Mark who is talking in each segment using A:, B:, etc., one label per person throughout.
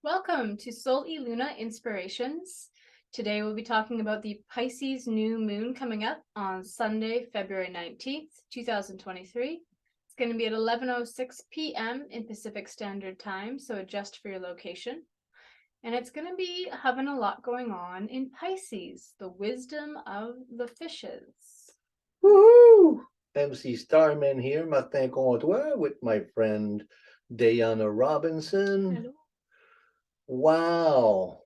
A: Welcome to Sol y Luna Inspirations. Today we'll be talking about the Pisces New Moon coming up on Sunday, February 19th, 2023. It's going to be at 11:06 p.m. in Pacific Standard Time, so adjust for your location. And it's going to be having a lot going on in Pisces, the wisdom of the fishes.
B: Woohoo! MC Starman here, Matin Comptoir, with my friend Dayana Robinson.
A: Hello.
B: Wow.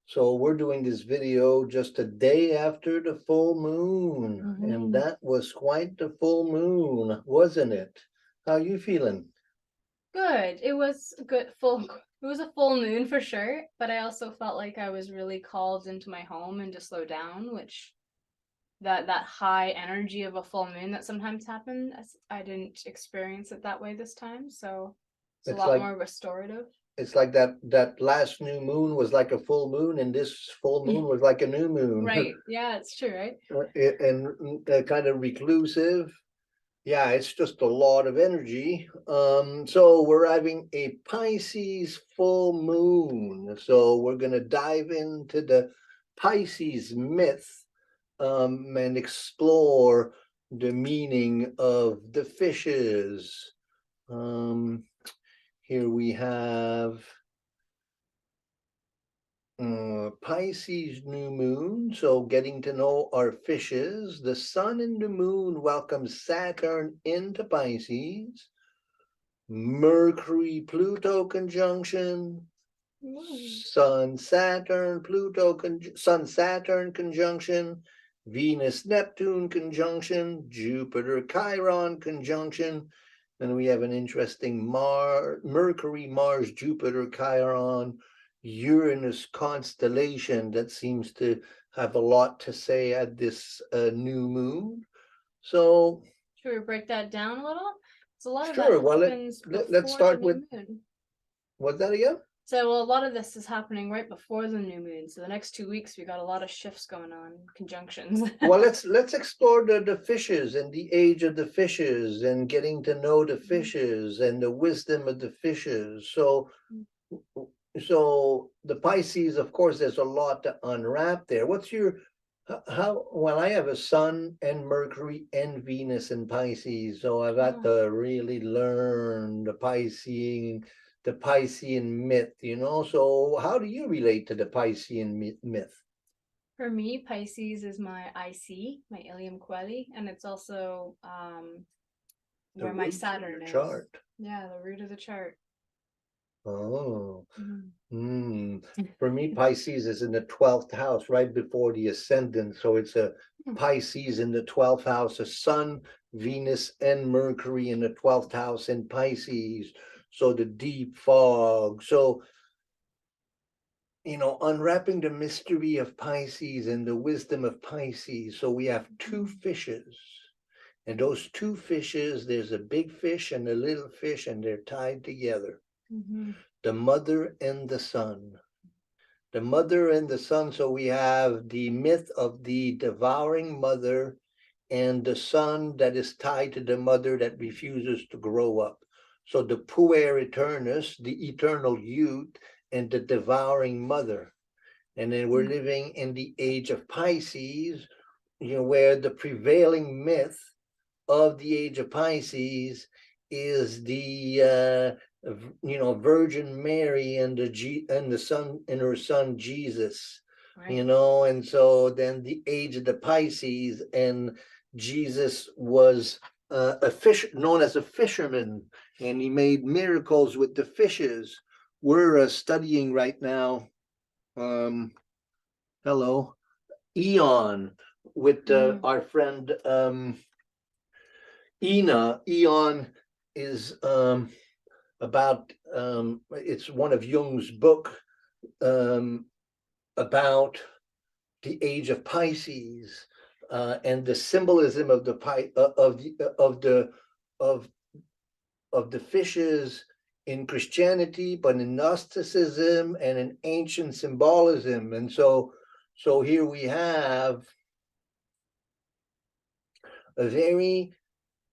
B: So we're doing this video just a day after the full moon. And that was quite the full moon, wasn't it? How you feeling?
A: Good. It was good it was a full moon for sure, but I also felt like I was really called into my home and to slow down, which that high energy of a full moon that sometimes happens, I didn't experience it that way this time, so it's a lot more restorative.
B: It's like that last new moon was like a full moon, and this full moon was like a new moon.
A: Right. Yeah, it's true, right?
B: And kind of reclusive. Yeah, it's just a lot of energy. So we're having a Pisces full moon. So we're gonna dive into the Pisces myth and explore the meaning of the fishes. Here we have Pisces new moon, so getting to know our fishes. The sun and the moon welcome Saturn into Pisces. Mercury Pluto conjunction. Sun Saturn conjunction. Venus Neptune conjunction. Jupiter Chiron conjunction. And we have an interesting Mercury Mars Jupiter Chiron Uranus constellation that seems to have a lot to say at this new moon. So
A: should we break that down a little? It's a lot of
B: sure.
A: that
B: Well,
A: happens
B: let's start with
A: moon.
B: What's that again?
A: So well, a lot of this is happening right before the new moon. So the next 2 weeks we got a lot of shifts going on, conjunctions.
B: Well, let's explore the fishes and the age of the fishes and getting to know the fishes and the wisdom of the fishes. So the Pisces, of course, there's a lot to unwrap there. What's your well, I have a Sun and Mercury and Venus in Pisces, so I've got to really learn the Piscean myth, So how do you relate to the Piscean myth?
A: For me, Pisces is my IC, my ilium coeli, and it's also where my Saturn is. Chart. Yeah, the root of the chart.
B: Oh. For me, Pisces is in the 12th house, right before the ascendant. So it's a Pisces in the 12th house, a Sun, Venus, and Mercury in the 12th house in Pisces. So the deep fog. So, unwrapping the mystery of Pisces and the wisdom of Pisces. So we have two fishes. And those two fishes, there's a big fish and a little fish, and they're tied together. The mother and the son. The mother and the son. So we have the myth of the devouring mother and the son that is tied to the mother that refuses to grow up. So the puer eternus, the eternal youth, and the devouring mother. And then we're living in the age of Pisces, where the prevailing myth of the age of Pisces is the Virgin Mary and the son and her son Jesus, right. And so then the age of the Pisces, and Jesus was a fish known as a fisherman, and he made miracles with the fishes. We're studying right now. Hello, Eon, with our friend Eon is about it's one of Jung's book about the age of Pisces and the symbolism of the fishes in Christianity, but in Gnosticism and in ancient symbolism. And so here we have a very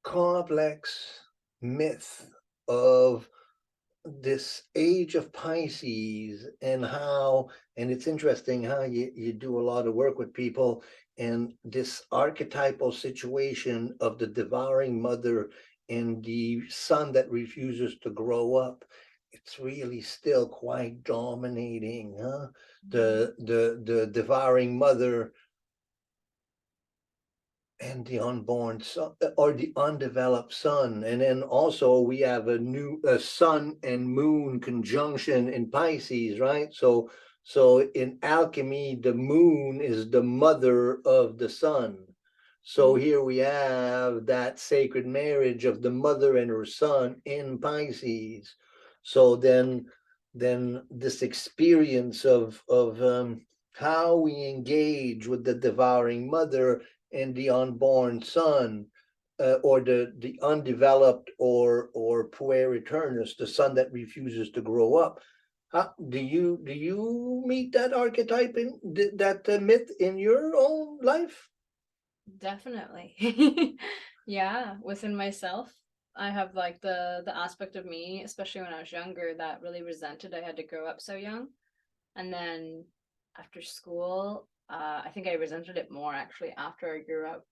B: complex myth of this age of Pisces and how, and it's interesting how you do a lot of work with people, and this archetypal situation of the devouring mother and the son that refuses to grow up, it's really still quite dominating, huh? The devouring mother and the unborn son, or the undeveloped son. And then also we have a sun and moon conjunction in Pisces, right? So in alchemy, the moon is the mother of the sun. So here we have that sacred marriage of the mother and her son in Pisces. So then this experience of how we engage with the devouring mother and the unborn son, or the undeveloped or pueriternus, the son that refuses to grow up. Do you meet that archetype in that myth in your own life?
A: Definitely. Yeah, within myself, I have like the aspect of me, especially when I was younger, that really resented I had to grow up so young. And then after school, I think I resented it more actually after I grew up.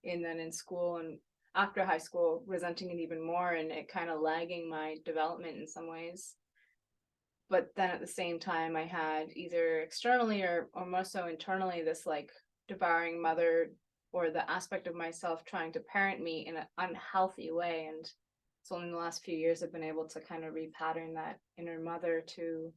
A: And then in school and after high school, resenting it even more and it kind of lagging my development in some ways. But then at the same time, I had either externally or more so internally this like devouring mother or the aspect of myself trying to parent me in an unhealthy way. And it's only in the last few years I've been able to kind of repattern that inner mother to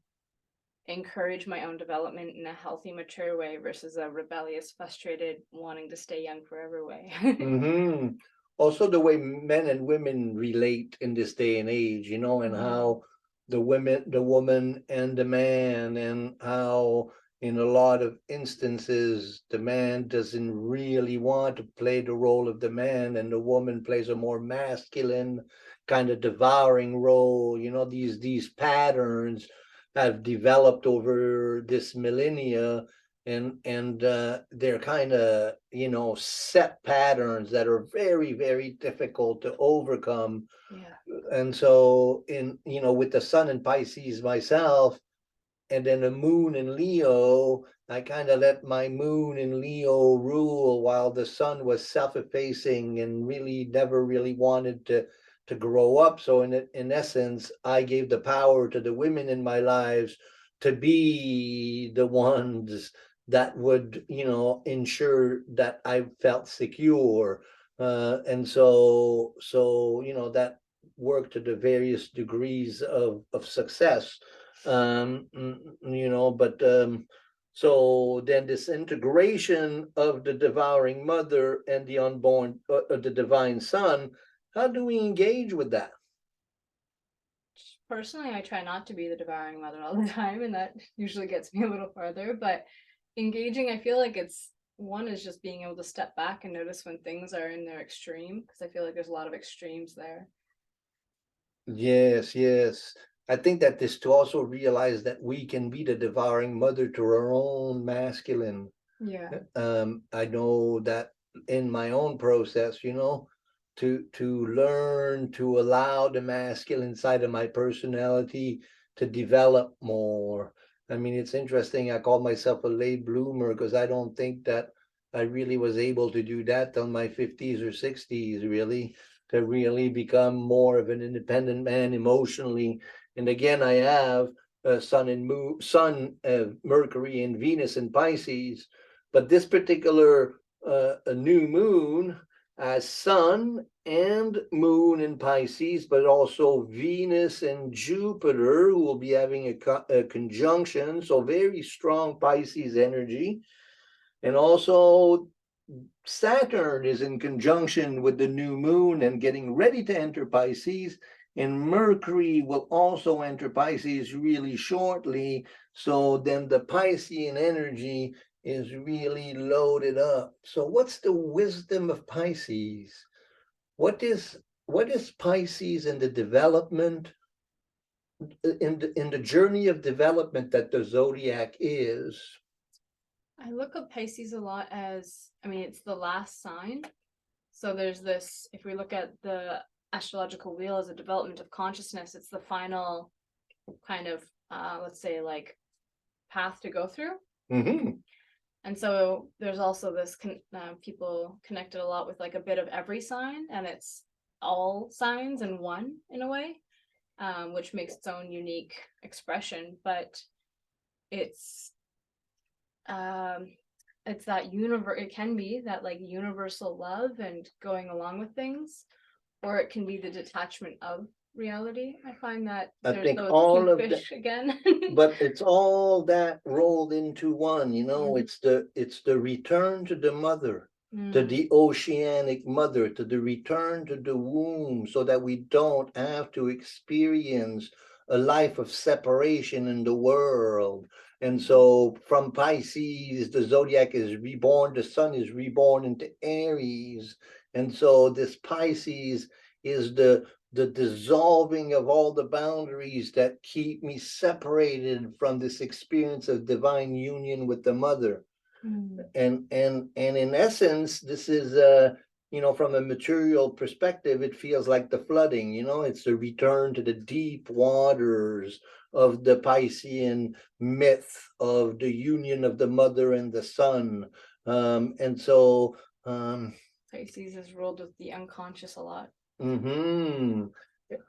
A: encourage my own development in a healthy, mature way versus a rebellious, frustrated, wanting to stay young forever way.
B: Mm-hmm. Also, the way men and women relate in this day and age, and how the woman and the man, and how in a lot of instances the man doesn't really want to play the role of the man, and the woman plays a more masculine kind of devouring role. These patterns have developed over this millennia, and they're kind of set patterns that are very, very difficult to overcome.
A: Yeah.
B: And so with the sun in Pisces myself, and then the moon in Leo, I kind of let my moon in Leo rule, while the sun was self-effacing and really never really wanted to grow up. So in essence, I gave the power to the women in my lives to be the ones that would ensure that I felt secure. And so that worked to the various degrees of success. But so then this integration of the devouring mother and the unborn, the divine son, how do we engage with that?
A: Personally, I try not to be the devouring mother all the time, and that usually gets me a little farther. But engaging, I feel like it's one is just being able to step back and notice when things are in their extreme, because I feel like there's a lot of extremes there.
B: Yes, yes. I think that is to also realize that we can be the devouring mother to our own masculine.
A: Yeah.
B: I know that in my own process, to learn to allow the masculine side of my personality to develop more. I mean, it's interesting. I call myself a late bloomer because I don't think that I really was able to do that till my 50s or 60s, really, to really become more of an independent man emotionally. And again, I have Sun, Mercury, and Venus in Pisces. But this particular a new moon as Sun and Moon in Pisces, but also Venus and Jupiter, who will be having a conjunction. So very strong Pisces energy. And also Saturn is in conjunction with the new moon and getting ready to enter Pisces. And Mercury will also enter Pisces really shortly. So then the Piscean energy is really loaded up. So what's the wisdom of Pisces? What is Pisces in the development, in the journey of development that the zodiac is?
A: I look at Pisces a lot as, I mean, it's the last sign. So there's this, if we look at the astrological wheel as a development of consciousness, it's the final kind of, let's say, like path to go through.
B: Mm-hmm.
A: And so there's also this people connected a lot with like a bit of every sign, and it's all signs in one in a way, which makes its own unique expression. But it's that it can be that like universal love and going along with things, or it can be the detachment of reality. I find that
B: I
A: there's
B: think
A: those
B: all
A: two
B: of
A: fish again.
B: but it's all that rolled into one,
A: Mhm.
B: it's the return to the mother, to
A: Mm.
B: the oceanic mother, to the return to the womb, so that we don't have to experience a life of separation in the world. And so from Pisces, the zodiac is reborn, the sun is reborn into Aries. And so this Pisces is the dissolving of all the boundaries that keep me separated from this experience of divine union with the mother.
A: Mm.
B: And in essence, this is from a material perspective, it feels like the flooding, it's the return to the deep waters of the Piscean myth of the union of the mother and the sun. And so
A: Pisces is ruled with the unconscious a lot.
B: mm-hmm.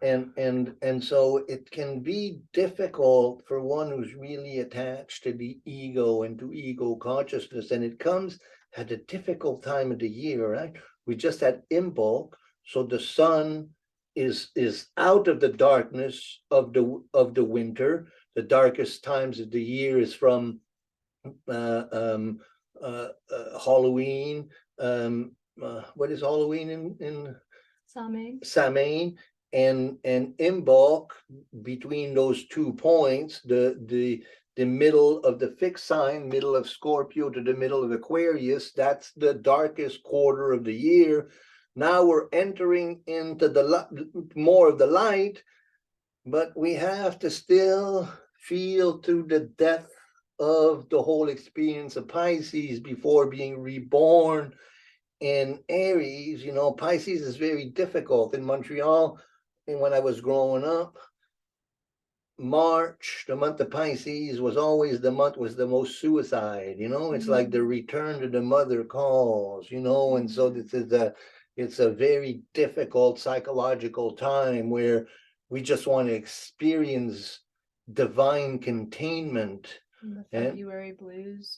B: And so it can be difficult for one who's really attached to the ego and to ego consciousness, and it comes at a difficult time of the year, right? We just had Imbolc, so the sun is out of the darkness of the winter. The darkest times of the year is from Halloween. What is Halloween in Samhain and Imbolc, between those 2 points, the middle of the fixed sign, middle of Scorpio to the middle of Aquarius, that's the darkest quarter of the year. Now we're entering into the more of the light, but we have to still feel through the depth of the whole experience of Pisces before being reborn in Aries. Pisces is very difficult in Montreal. And when I was growing up, March, the month of Pisces, was always the month was the most suicide. It's like the return to the mother calls. And so it's a very difficult psychological time where we just want to experience divine containment.
A: The February blues.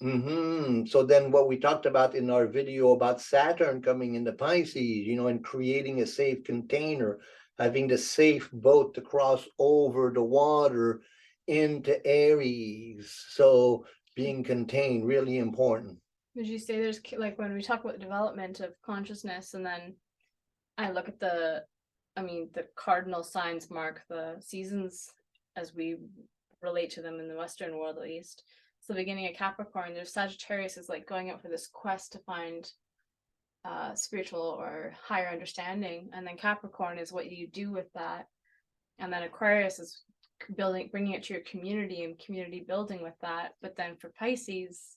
B: So then what we talked about in our video about Saturn coming into Pisces, and creating a safe container, having the safe boat to cross over the water into Aries. So being contained, really important.
A: Would you say there's like when we talk about development of consciousness, and then I look at the cardinal signs mark the seasons as we relate to them in the Western world, at least. So the beginning of Capricorn, there's Sagittarius is like going out for this quest to find spiritual or higher understanding, and then Capricorn is what you do with that, and then Aquarius is bringing it to your community and community building with that. But then for Pisces,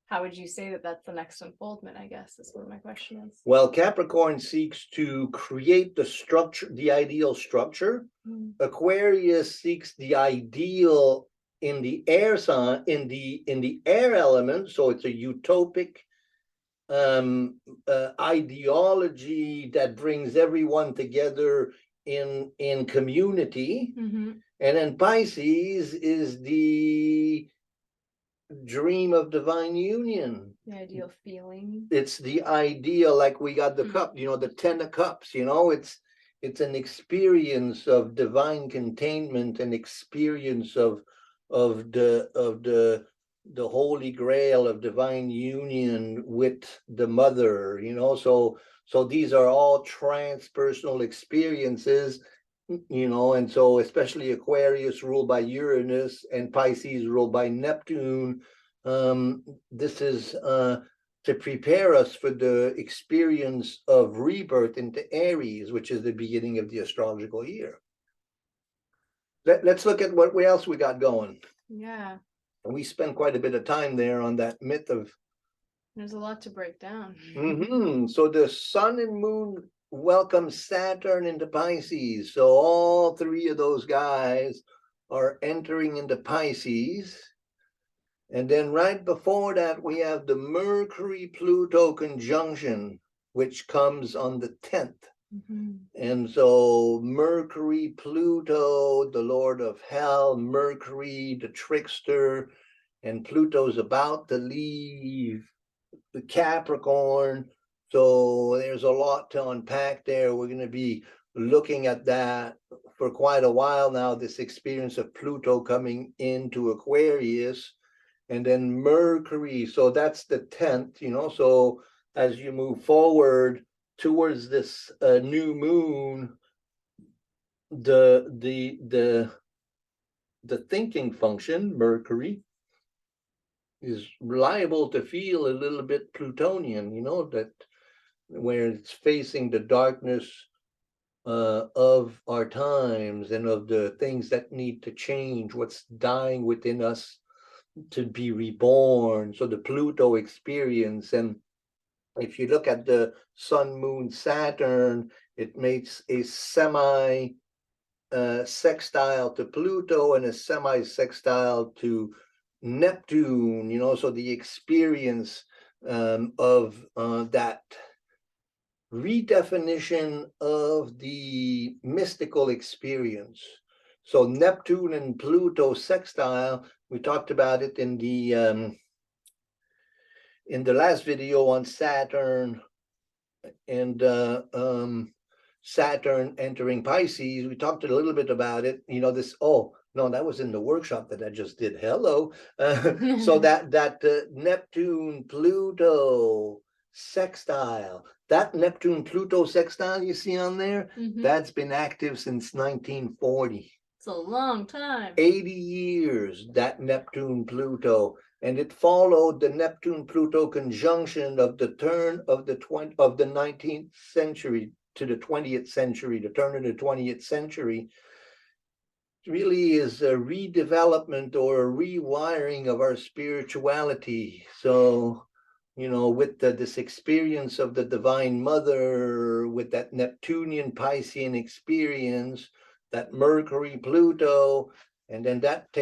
A: how would you say that that's the next unfoldment, I guess, is what my question is.
B: Well, Capricorn seeks to create the structure, the ideal structure. Aquarius seeks the ideal in the air sign, in the air element. So it's a utopic ideology that brings everyone together in community. And then Pisces is the dream of divine union,
A: the ideal feeling.
B: It's the ideal, like we got the cup, the 10 of cups, it's an experience of divine containment, an experience of the holy grail of divine union with the mother. So these are all transpersonal experiences, and so especially Aquarius ruled by Uranus and Pisces ruled by Neptune. This is to prepare us for the experience of rebirth into Aries, which is the beginning of the astrological year. Let's look at what else we got going.
A: Yeah.
B: And we spent quite a bit of time there on that myth of.
A: There's a lot to break down.
B: So the sun and moon welcome Saturn into Pisces. So all 3 of those guys are entering into Pisces. And then right before that, we have the Mercury Pluto conjunction, which comes on the 10th. And so Mercury, Pluto, the lord of hell, Mercury, the trickster, and Pluto's about to leave the Capricorn. So there's a lot to unpack there. We're going to be looking at that for quite a while now, this experience of Pluto coming into Aquarius. And then Mercury, so that's the 10th, so as you move forward towards this new moon, the thinking function, Mercury, is liable to feel a little bit Plutonian, that where it's facing the darkness of our times and of the things that need to change, what's dying within us to be reborn. So the Pluto experience. And if you look at the Sun, Moon, Saturn, it makes a semi sextile to Pluto and a semi sextile to Neptune, so the experience of that redefinition of the mystical experience. So Neptune and Pluto sextile, we talked about it in the last video on Saturn and Saturn entering Pisces. We talked a little bit about it. This. Oh no, that was in the workshop that I just did. Hello. So that Neptune Pluto sextile. That Neptune Pluto sextile you see on there, that's been active since 1940.
A: It's a long time.
B: 80 years, that Neptune Pluto, and it followed the Neptune Pluto conjunction of the turn of the 19th century to the 20th century, the turn of the 20th century. Really is a redevelopment or a rewiring of our spirituality. So, with this experience of the Divine Mother, with that Neptunian Piscean experience, that Mercury Pluto, and then that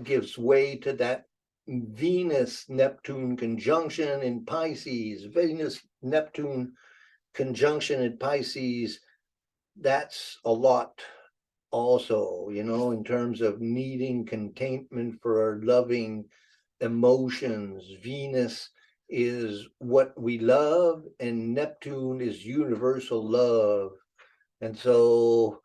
B: gives way to that Venus Neptune conjunction in Pisces. Venus Neptune conjunction in Pisces, that's a lot also, in terms of needing containment for our loving emotions. Venus is what we love, and Neptune is universal love. And so,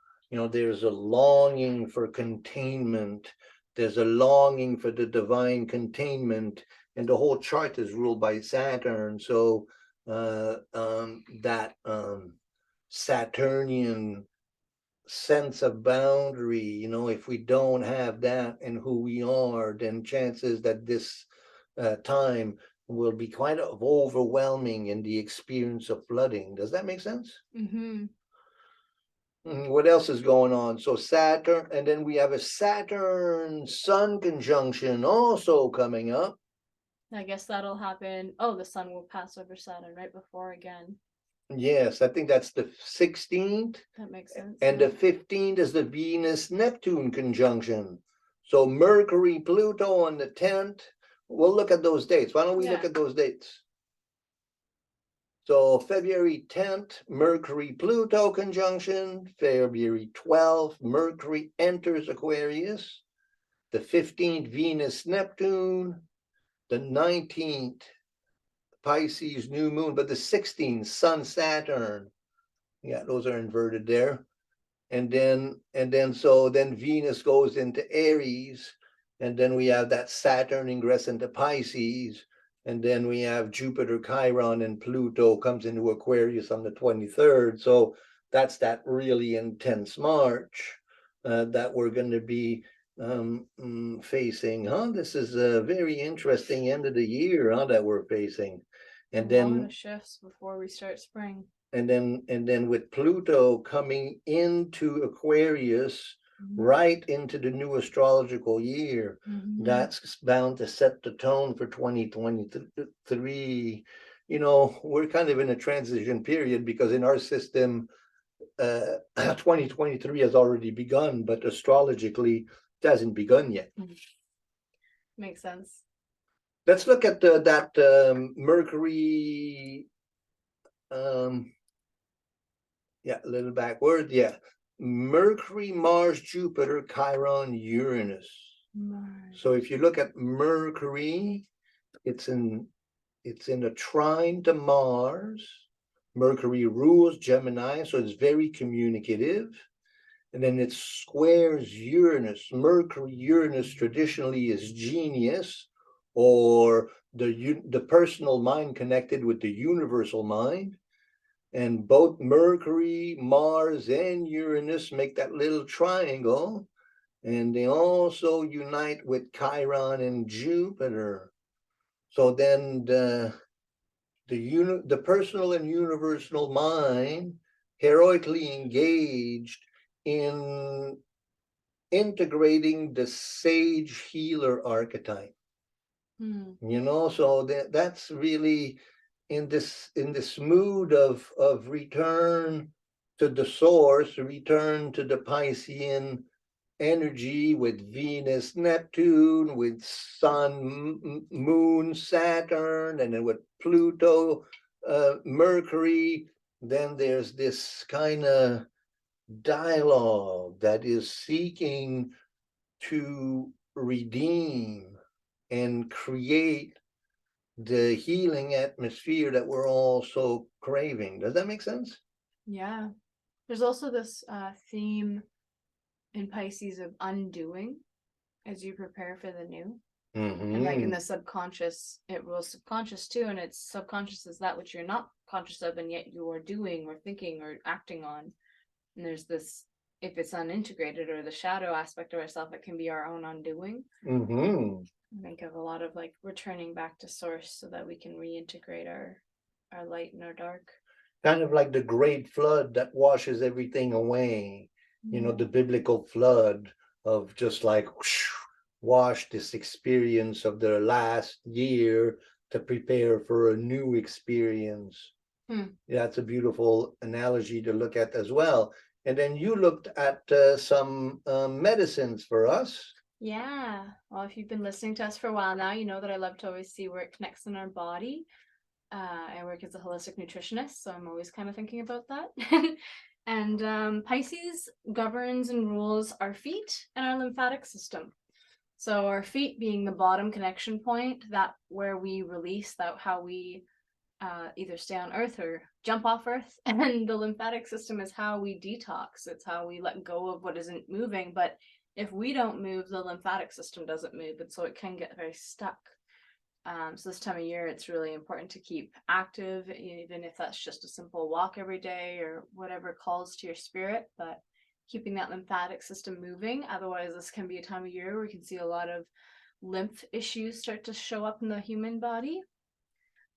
B: there's a longing for containment. There's a longing for the divine containment, and the whole chart is ruled by Saturn. So that Saturnian sense of boundary, if we don't have that in who we are, then chances that this time will be quite overwhelming in the experience of flooding. Does that make sense? What else is going on? So Saturn, and then we have a Saturn Sun conjunction also coming up.
A: I guess that'll happen. Oh, the sun will pass over Saturn right before again.
B: Yes, I think that's the 16th.
A: That makes sense.
B: And the 15th is the Venus Neptune conjunction. So Mercury Pluto on the 10th. We'll look at those dates. Why don't we look at those dates? So February 10th, Mercury Pluto conjunction. February 12th, Mercury enters Aquarius. The 15th, Venus Neptune. The 19th, Pisces New Moon. But the 16th, Sun Saturn. Yeah, those are inverted there. And then Venus goes into Aries. And then we have that Saturn ingress into Pisces. And then we have Jupiter, Chiron, and Pluto comes into Aquarius on the 23rd. So that's that really intense March that we're going to be facing. This is a very interesting end of the year that we're facing. And
A: a lot of shifts before we start spring.
B: And then with Pluto coming into Aquarius, right into the new astrological year, that's bound to set the tone for 2023. We're kind of in a transition period because in our system, 2023 has already begun, but astrologically, It hasn't begun yet.
A: Makes sense.
B: Let's look at that Mercury. Yeah, a little backward. Yeah, Mercury, Mars, Jupiter, Chiron, Uranus.
A: Mars.
B: So if you look at Mercury, it's in a trine to Mars. Mercury rules Gemini, so it's very communicative. And then it squares Uranus. Mercury, Uranus traditionally is genius, or the personal mind connected with the universal mind. And both Mercury, Mars, and Uranus make that little triangle. And they also unite with Chiron and Jupiter. So then the personal and universal mind heroically engaged in integrating the sage healer archetype. So that's really in this mood of return to the source, return to the Piscean energy with Venus, Neptune, with Sun, Moon, Saturn, and then with Pluto, Mercury. Then there's this kind of dialogue that is seeking to redeem and create the healing atmosphere that we're all so craving. Does that make sense?
A: Yeah. There's also this theme in Pisces of undoing as you prepare for the new. And like in the subconscious, it rules subconscious too, and it's subconscious is that which you're not conscious of, and yet you are doing or thinking or acting on. And there's this, if it's unintegrated or the shadow aspect of ourself, it can be our own undoing. I think of a lot of like returning back to source so that we can reintegrate our light and our dark.
B: Kind of like the great flood that washes everything away. The biblical flood of just like wash this experience of the last year to prepare for a new experience. Yeah, it's a beautiful analogy to look at as well. And then you looked at some medicines for us.
A: Yeah. Well, if you've been listening to us for a while now, you know that I love to always see where it connects in our body. I work as a holistic nutritionist, so I'm always kind of thinking about that. And Pisces governs and rules our feet and our lymphatic system. So our feet being the bottom connection point, that where we release, that how we either stay on Earth or jump off Earth. And the lymphatic system is how we detox. It's how we let go of what isn't moving. But if we don't move, the lymphatic system doesn't move, and so it can get very stuck. So this time of year, it's really important to keep active, even if that's just a simple walk every day or whatever calls to your spirit, but keeping that lymphatic system moving. Otherwise, this can be a time of year where we can see a lot of lymph issues start to show up in the human body.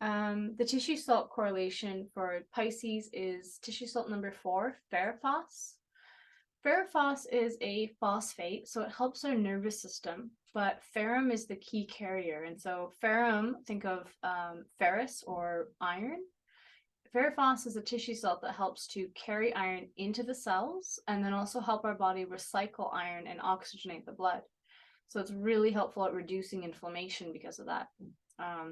A: The tissue salt correlation for Pisces is tissue salt number 4, ferrophos. Ferrophos is a phosphate, so it helps our nervous system, but ferrum is the key carrier. And so ferrum, think of ferrous or iron. Ferrophos is a tissue salt that helps to carry iron into the cells and then also help our body recycle iron and oxygenate the blood. So it's really helpful at reducing inflammation because of that.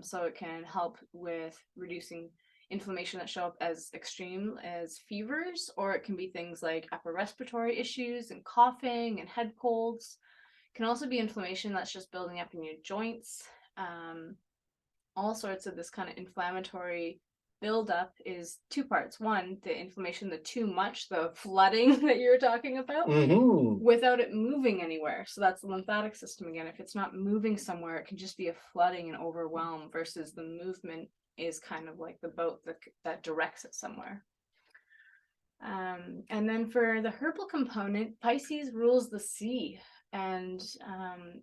A: So it can help with reducing inflammation that show up as extreme as fevers, or it can be things like upper respiratory issues and coughing and head colds. It can also be inflammation that's just building up in your joints. All sorts of this kind of inflammatory buildup is two parts. One, the inflammation, the too much, the flooding that you were talking about, without it moving anywhere. So that's the lymphatic system again. If it's not moving somewhere, it can just be a flooding and overwhelm, versus the movement is kind of like the boat that directs it somewhere. And then for the herbal component, Pisces rules the sea and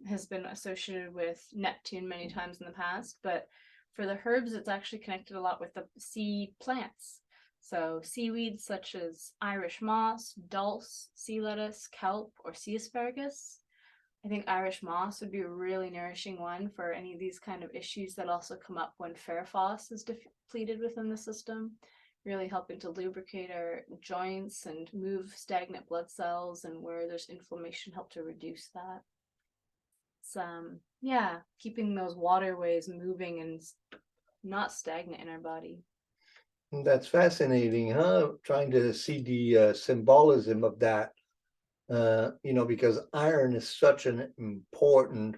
A: has been associated with Neptune many times in the past. But for the herbs, it's actually connected a lot with the sea plants. So seaweeds such as Irish moss, dulse, sea lettuce, kelp, or sea asparagus. I think Irish moss would be a really nourishing one for any of these kind of issues that also come up when ferrophos is depleted within the system. really helping to lubricate our joints and move stagnant blood cells, and where there's inflammation, help to reduce that. It's yeah, keeping those waterways moving and not stagnant in our body.
B: That's fascinating, huh? Trying to see the symbolism of that, because iron is such an important.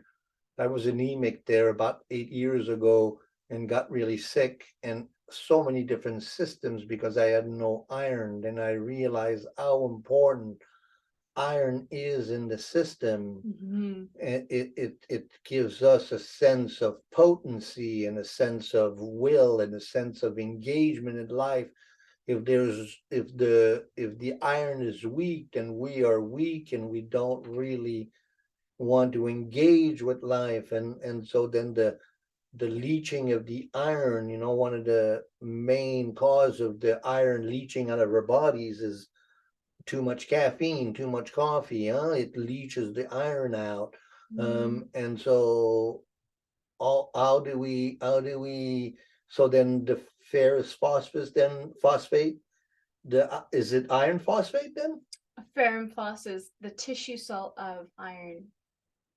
B: I was anemic there about 8 years ago and got really sick, and so many different systems because I had no iron. And I realized how important iron is in the system. And it gives us a sense of potency and a sense of will and a sense of engagement in life. If the iron is weak, then we are weak and we don't really want to engage with life. And so then the leaching of the iron, one of the main cause of the iron leaching out of our bodies is too much caffeine, too much coffee, it leaches the iron out. And so how do we so then the ferrous phosphate, is it iron phosphate then?
A: Ferrum phos is the tissue salt of iron.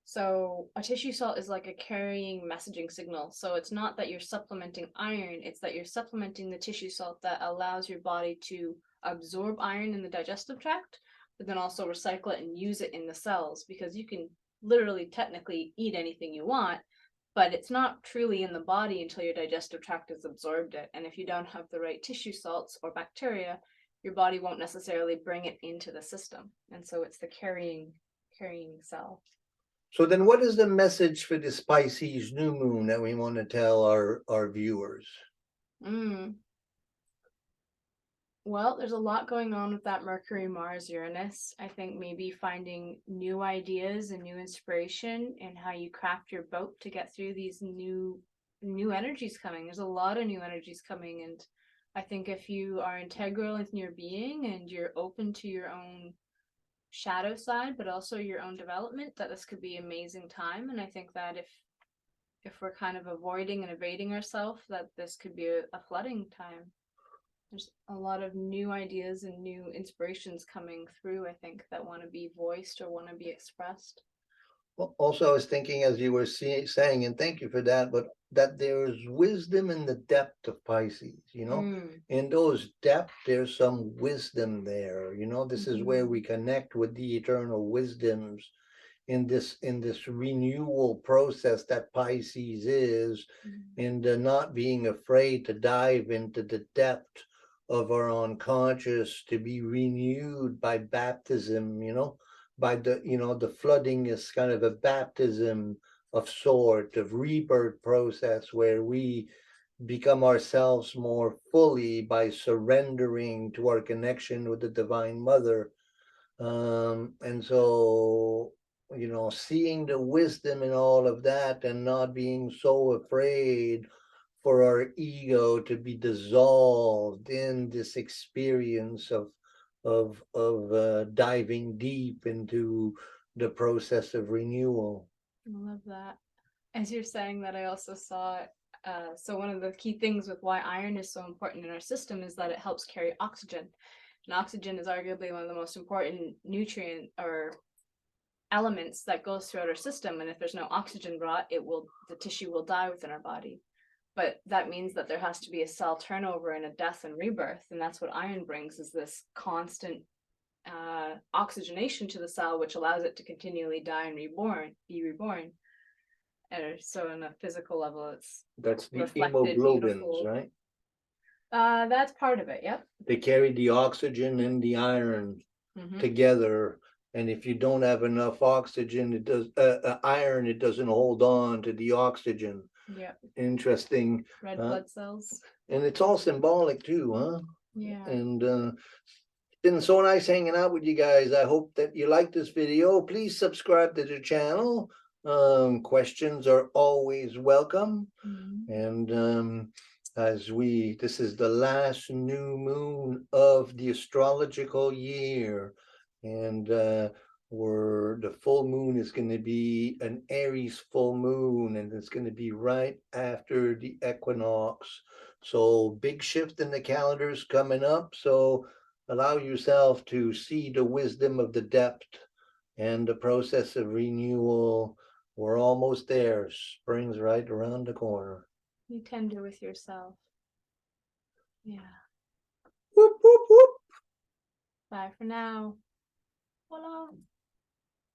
A: So a tissue salt is like a carrying messaging signal. So it's not that you're supplementing iron, it's that you're supplementing the tissue salt that allows your body to absorb iron in the digestive tract, but then also recycle it and use it in the cells, because you can literally technically eat anything you want, but it's not truly in the body until your digestive tract has absorbed it. And if you don't have the right tissue salts or bacteria, your body won't necessarily bring it into the system. And so it's the carrying cell.
B: So then what is the message for this Pisces new moon that we want to tell our viewers?
A: Well, there's a lot going on with that Mercury, Mars, Uranus. I think maybe finding new ideas and new inspiration in how you craft your boat to get through these new energies coming. There's a lot of new energies coming, and I think if you are integral in your being and you're open to your own shadow side, but also your own development, that this could be an amazing time. And I think that if we're kind of avoiding and evading ourselves, that this could be a flooding time. There's a lot of new ideas and new inspirations coming through, I think, that want to be voiced or want to be expressed.
B: Well, also, I was thinking as you were saying, and thank you for that, but that there's wisdom in the depth of Pisces, in those depth, there's some wisdom there, this is where we connect with the eternal wisdoms in this renewal process that Pisces is, and not being afraid to dive into the depth of our unconscious, to be renewed by baptism, by the flooding is kind of a baptism of sort, of rebirth process where we become ourselves more fully by surrendering to our connection with the Divine Mother. And so, seeing the wisdom in all of that and not being so afraid for our ego to be dissolved in this experience of diving deep into the process of renewal.
A: I love that. As you're saying that, I also saw so one of the key things with why iron is so important in our system is that it helps carry oxygen. And oxygen is arguably one of the most important nutrient or elements that goes throughout our system. And if there's no oxygen brought, the tissue will die within our body. But that means that there has to be a cell turnover and a death and rebirth. And that's what iron brings, is this constant oxygenation to the cell, which allows it to continually die and be reborn. And so on a physical level,
B: that's the hemoglobins, right?
A: That's part of it. Yep.
B: They carry the oxygen and the iron together, and if you don't have enough oxygen, it does iron. It doesn't hold on to the oxygen.
A: Yeah.
B: Interesting.
A: Red blood cells.
B: And it's all symbolic too, huh?
A: Yeah.
B: And it's been so nice hanging out with you guys. I hope that you like this video. Please subscribe to the channel. Questions are always welcome. And this is the last new moon of the astrological year, and the full moon is going to be an Aries full moon, and it's going to be right after the equinox. So big shift in the calendars coming up. So allow yourself to see the wisdom of the depth and the process of renewal. We're almost there. Spring's right around the corner.
A: Be tender with yourself. Yeah.
B: Whoop, whoop, whoop.
A: Bye for now. Voila.